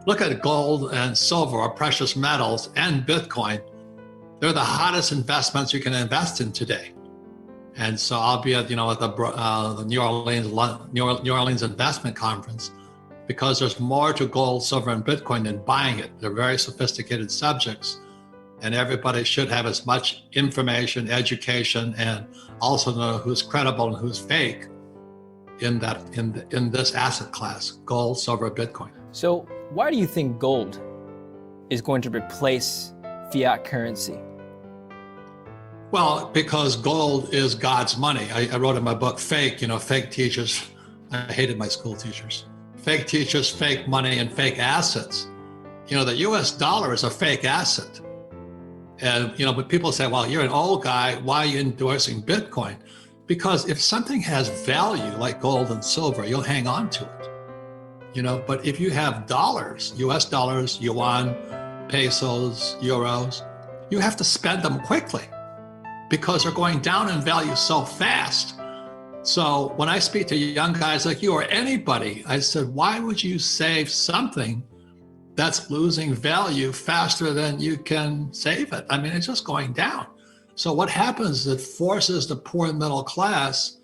look at gold and silver or precious metals and Bitcoin. They're the hottest investments you can invest in today. And so I'll be at the New Orleans Investment Conference, because there's more to gold, silver, and Bitcoin than buying it. They're very sophisticated subjects, and everybody should have as much information, education, and also know who's credible and who's fake in this asset class: gold, silver, Bitcoin. So why do you think gold is going to replace fiat currency? Well, because gold is God's money. I wrote in my book, Fake teachers. I hated my school teachers. Fake teachers, fake money, and fake assets. The US dollar is a fake asset. And, but people say, well, you're an old guy, why are you endorsing Bitcoin? Because if something has value like gold and silver, you'll hang on to it. But if you have dollars, US dollars, yuan, pesos, euros, you have to spend them quickly because they're going down in value so fast. So when I speak to young guys like you or anybody, I said, why would you save something that's losing value faster than you can save it? I mean, it's just going down. So what happens is it forces the poor and middle class,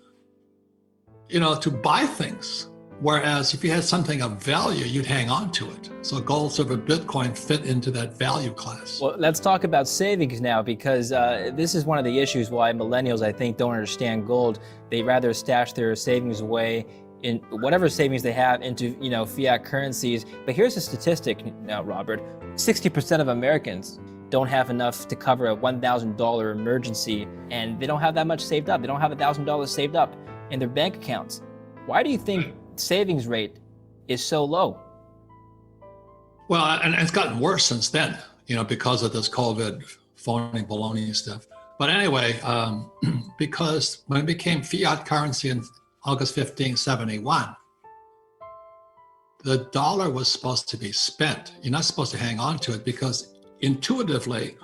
to buy things. Whereas if you had something of value, you'd hang on to it. So gold, silver, Bitcoin fit into that value class. Well, let's talk about savings now, because this is one of the issues why millennials, I think, don't understand gold. They rather stash their savings away in whatever savings they have into, fiat currencies. But here's a statistic now, Robert. 60% of Americans don't have enough to cover a $1,000 emergency, and they don't have that much saved up. They don't have $1,000 saved up in their bank accounts. Why do you think savings rate is so low? Well, and it's gotten worse since then, because of this COVID phony baloney stuff. But anyway, because when it became fiat currency in August 1571, the dollar was supposed to be spent. You're not supposed to hang on to it, because intuitively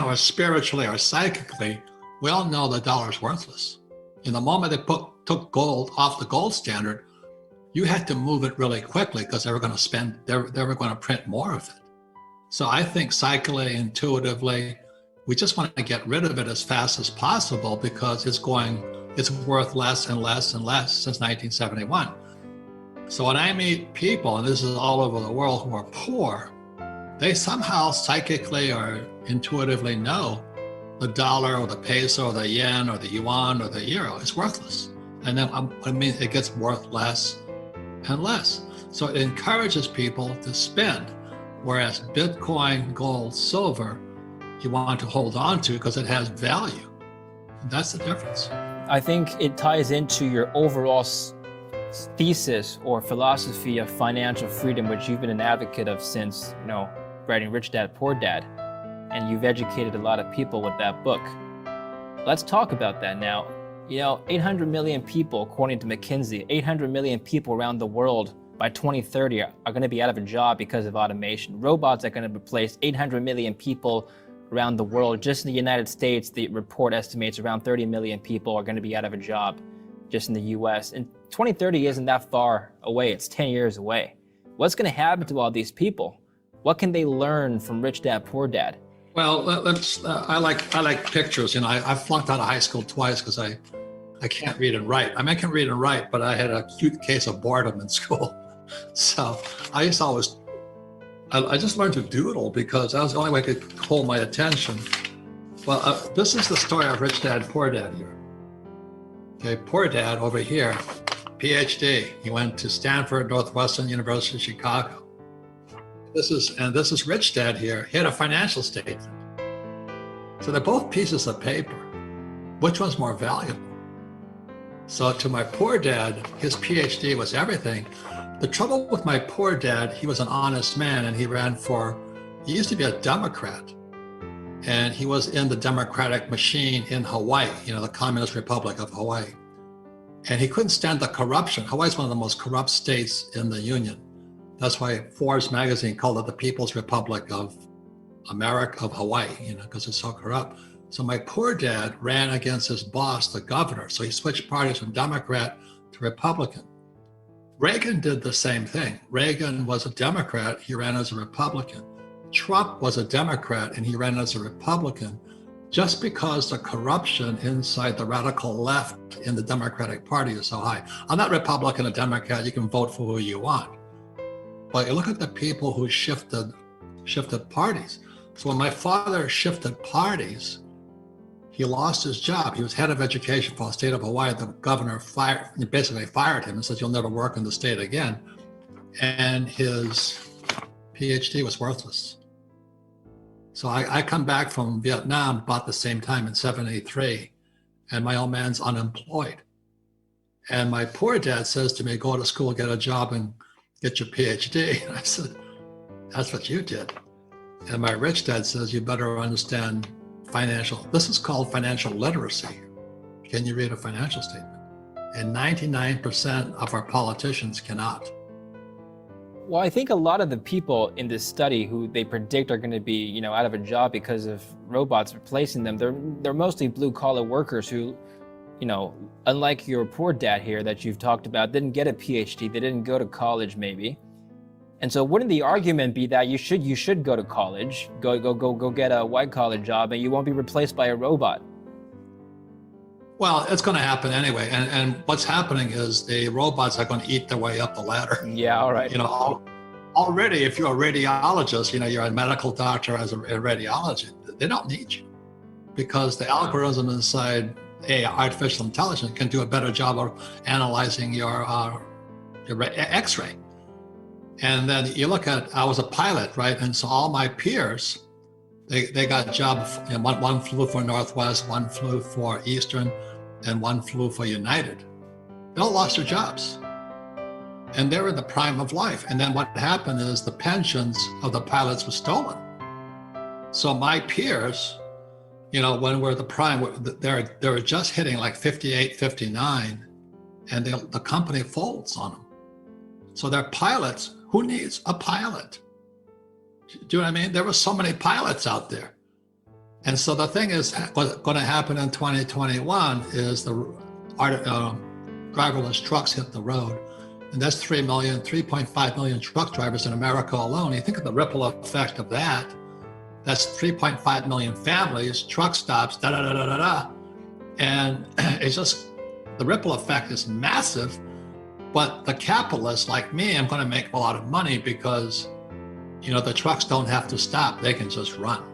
or spiritually or psychically, we all know the dollar's worthless. In the moment they took gold off the gold standard, you had to move it really quickly because they were going to print more of it. So I think psychically, intuitively, we just want to get rid of it as fast as possible, because it's worth less and less and less since 1971. So when I meet people, and this is all over the world, who are poor, they somehow psychically or intuitively know the dollar or the peso or the yen or the yuan or the euro is worthless. And then it gets worth less and less. So it encourages people to spend, whereas Bitcoin, gold, silver, you want to hold on to because it has value. And that's the difference. I think it ties into your overall thesis or philosophy of financial freedom, which you've been an advocate of since, writing Rich Dad, Poor Dad, and you've educated a lot of people with that book. Let's talk about that now. 800 million people, according to McKinsey, 800 million people around the world by 2030 are going to be out of a job because of automation. Robots are going to replace 800 million people around the world. Just in the United States, the report estimates around 30 million people are going to be out of a job just in the US. And 2030 isn't that far away. It's 10 years away. What's going to happen to all these people? What can they learn from Rich Dad, Poor Dad? Well, I like pictures. I flunked out of high school twice because I can't read and write. I can read and write, but I had an acute case of boredom in school. So I just learned to doodle because that was the only way I could hold my attention. Well, this is the story of Rich Dad, Poor Dad here. Okay, Poor Dad over here, PhD. He went to Stanford, Northwestern University, Chicago. This is Rich Dad here. He had a financial statement. So they're both pieces of paper. Which one's more valuable? So to my poor dad, his PhD was everything. The trouble with my poor dad, he was an honest man, and he used to be a Democrat. And he was in the Democratic machine in Hawaii, the Communist Republic of Hawaii. And he couldn't stand the corruption. Hawaii is one of the most corrupt states in the Union. That's why Forbes magazine called it the People's Republic of America, of Hawaii, because it's so corrupt. So my poor dad ran against his boss, the governor. So he switched parties from Democrat to Republican. Reagan did the same thing. Reagan was a Democrat, he ran as a Republican. Trump was a Democrat and he ran as a Republican. Just because the corruption inside the radical left in the Democratic Party is so high. I'm not Republican or Democrat, you can vote for who you want. But you look at the people who shifted parties. So when my father shifted parties, he lost his job. He was head of education for the state of Hawaii. The governor basically fired him and said, you'll never work in the state again. And his PhD was worthless. So I come back from Vietnam about the same time in 73, and my old man's unemployed. And my poor dad says to me, go to school, get a job, and get your PhD. And I said, that's what you did. And my rich dad says, you better understand this is called financial literacy. Can you read a financial statement? And 99% of our politicians cannot. Well, I think a lot of the people in this study who they predict are going to be, out of a job because of robots replacing them, they're mostly blue-collar workers who, unlike your poor dad here that you've talked about, didn't get a PhD, they didn't go to college maybe. And so wouldn't the argument be that you should go to college, go get a white-collar job, and you won't be replaced by a robot? Well, it's going to happen anyway. And what's happening is the robots are going to eat their way up the ladder. Yeah, all right. Already, if you're a radiologist, you're a medical doctor as a radiologist, they don't need you because the algorithm inside artificial intelligence can do a better job of analyzing your X-ray. And then you look at, I was a pilot, right? And so all my peers, they got jobs. One flew for Northwest, one flew for Eastern, and one flew for United. They all lost their jobs. And they were in the prime of life. And then what happened is the pensions of the pilots were stolen. So my peers, when we're the prime, they were just hitting like 58, 59, and the company folds on them. So they're pilots. Who needs a pilot? Do you know what I mean? There were so many pilots out there. And so the thing is, what's going to happen in 2021 is the driverless trucks hit the road. And that's 3.5 million truck drivers in America alone. You think of the ripple effect of that. That's 3.5 million families, truck stops, And it's just, the ripple effect is massive. But the capitalists like me, I'm going to make a lot of money because, the trucks don't have to stop. They can just run.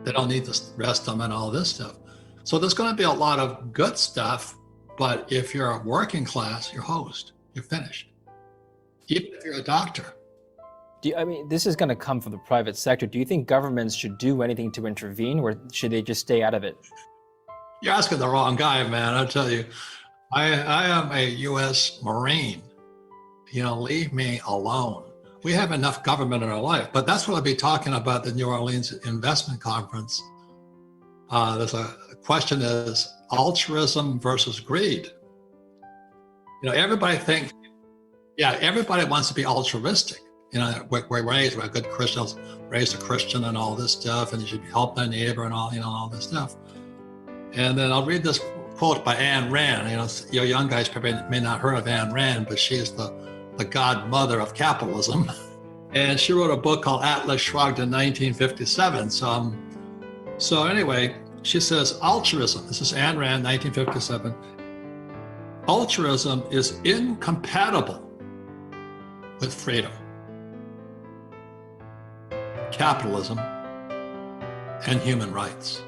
They don't need to rest them and all this stuff. So there's going to be a lot of good stuff. But if you're a working class, you're hosed. You're finished. Even if you're a doctor. This is going to come from the private sector. Do you think governments should do anything to intervene, or should they just stay out of it? You're asking the wrong guy, man. I'll tell you. I am a U.S. Marine. Leave me alone. We have enough government in our life, but that's what I'll be talking about at the New Orleans Investment Conference. There's a question is altruism versus greed. Everybody wants to be altruistic. We're raised, we're good Christians, raised a Christian and all this stuff, and you should help thy neighbor and all this stuff. And then I'll read this quote by Ayn Rand. Your young guys probably may not heard of Ayn Rand, but she is the godmother of capitalism. And she wrote a book called Atlas Shrugged in 1957. So anyway, she says altruism, this is Ayn Rand, 1957, altruism is incompatible with freedom, capitalism, and human rights.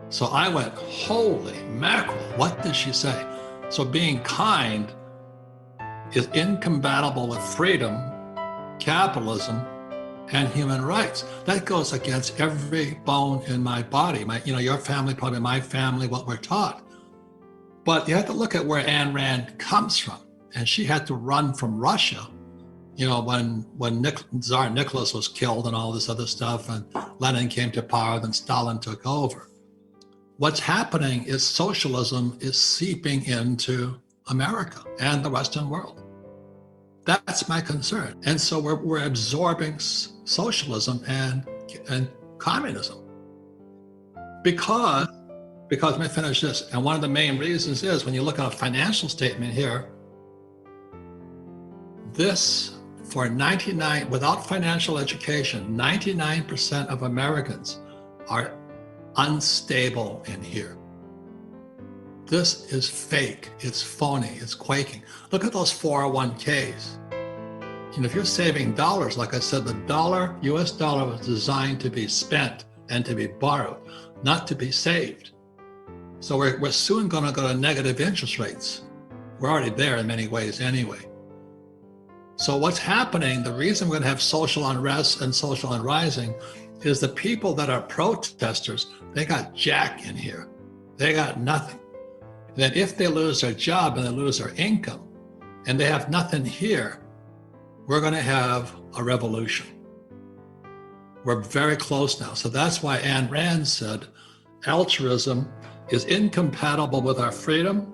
So I went, holy mackerel, what did she say? So being kind is incompatible with freedom, capitalism, and human rights. That goes against every bone in my body. Your family, probably my family, what we're taught. But you have to look at where Ayn Rand comes from. And she had to run from Russia, when Tsar Nicholas was killed and all this other stuff, and Lenin came to power, then Stalin took over. What's happening is socialism is seeping into America and the Western world. That's my concern. And so we're absorbing socialism and communism. Because, let me finish this, and one of the main reasons is when you look at a financial statement here, This, for 99, without financial education, 99% of Americans are unstable in here. This is fake, it's phony, it's quaking. Look at those 401ks. If you're saving dollars, like I said, the dollar, US dollar was designed to be spent and to be borrowed, not to be saved. So we're soon going to go to negative interest rates. We're already there in many ways anyway. So what's happening, the reason we're going to have social unrest and social unrising is the people that are protesters, they got jack in here. They got nothing. And then if they lose their job and they lose their income and they have nothing here, we're going to have a revolution. We're very close now. So that's why Ayn Rand said altruism is incompatible with our freedom,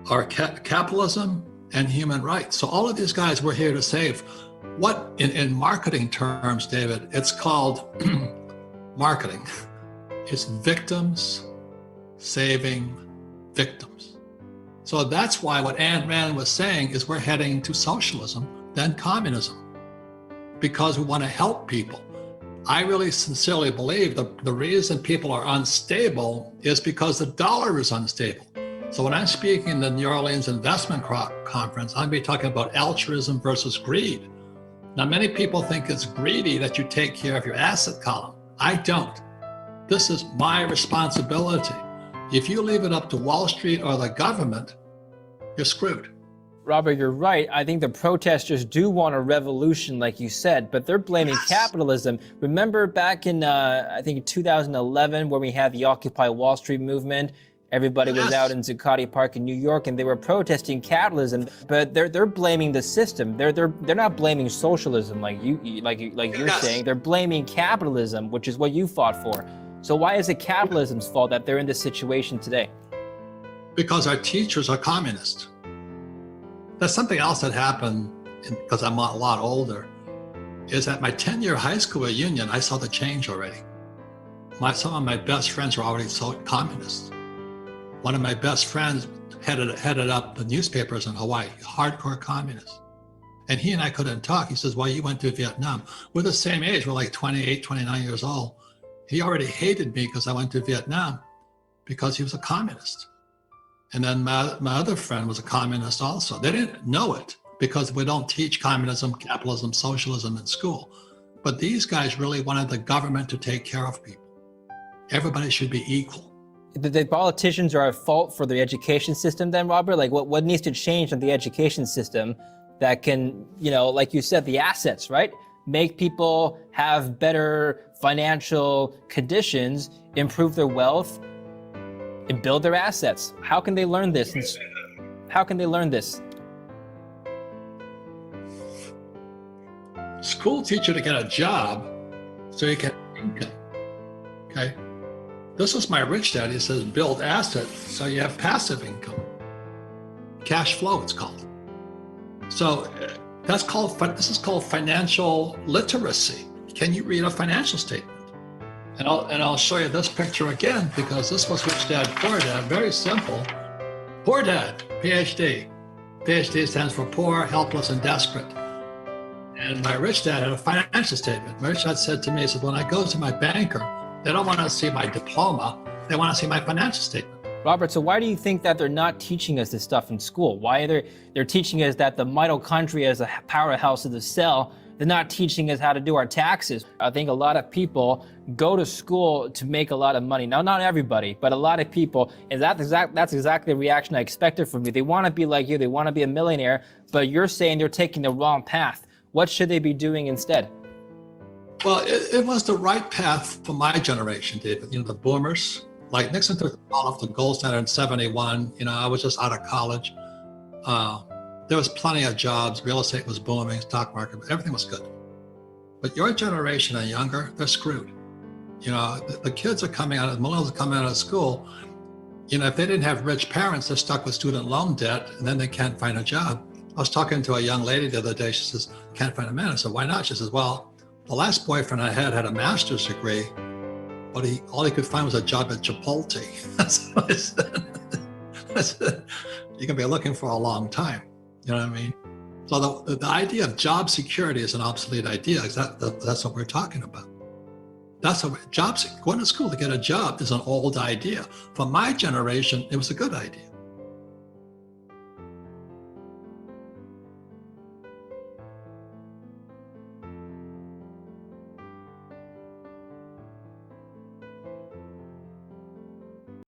our capitalism, and human rights. So all of these guys we're here to save. What, in marketing terms, David, it's called marketing. It's victims saving victims. So that's why what Ayn Rand was saying is we're heading to socialism, then communism, because we want to help people. I really sincerely believe the reason people are unstable is because the dollar is unstable. So when I'm speaking in the New Orleans Investment Conference, I'm going to be talking about altruism versus greed. Now, many people think it's greedy that you take care of your asset column. I don't. This is my responsibility. If you leave it up to Wall Street or the government, you're screwed. Robert, you're right. I think the protesters do want a revolution, like you said, but they're blaming capitalism. Remember back in, I think 2011, when we had the Occupy Wall Street movement? Everybody was out in Zuccotti Park in New York, and they were protesting capitalism. But they're blaming the system. They're not blaming socialism like you're saying. They're blaming capitalism, which is what you fought for. So why is it capitalism's fault that they're in this situation today? Because our teachers are communists. That's something else that happened, because I'm a lot older, is at my 10-year high school reunion, I saw the change already. Some of my best friends were already communists. One of my best friends headed up the newspapers in Hawaii, hardcore communist. And he and I couldn't talk. He says, well, you went to Vietnam. We're the same age. We're like 28, 29 years old. He already hated me because I went to Vietnam because he was a communist. And then my other friend was a communist also. They didn't know it because we don't teach communism, capitalism, socialism in school. But these guys really wanted the government to take care of people. Everybody should be equal. The politicians are at fault for the education system then, Robert? Like what needs to change in the education system that can, like you said, the assets, right? Make people have better financial conditions, improve their wealth, and build their assets. How can they learn this? How can they learn this? School teach you to get a job so you can income, okay? This is my rich dad. He says, build assets so you have passive income. Cash flow, it's called. So this is called financial literacy. Can you read a financial statement? And I'll show you this picture again, because this was Rich Dad, Poor Dad, very simple. Poor Dad, PhD. PhD stands for poor, helpless, and desperate. And my rich dad had a financial statement. My rich dad said to me, he said, when I go to my banker, they don't want to see my diploma, they want to see my financial statement. Robert, so why do you think that they're not teaching us this stuff in school? Why they're teaching us that the mitochondria is a powerhouse of the cell? They're not teaching us how to do our taxes. I think a lot of people go to school to make a lot of money. Now, not everybody, but a lot of people, and that's exactly the reaction I expected from you. They want to be like you, they want to be a millionaire, but you're saying they're taking the wrong path. What should they be doing instead? Well, it was the right path for my generation, David. The boomers, like Nixon took the ball off the gold standard in 71. I was just out of college. There was plenty of jobs. Real estate was booming, stock market, everything was good. But your generation and younger, they're screwed. The kids are coming out, the millennials are coming out of school. If they didn't have rich parents, they're stuck with student loan debt, and then they can't find a job. I was talking to a young lady the other day. She says, can't find a man. I said, why not? She says, well, the last boyfriend I had a master's degree, but all he could find was a job at Chipotle. So I said, you're going to be looking for a long time. You know what I mean? So the idea of job security is an obsolete idea. That's what we're talking about. That's what going to school to get a job is an old idea. For my generation, it was a good idea.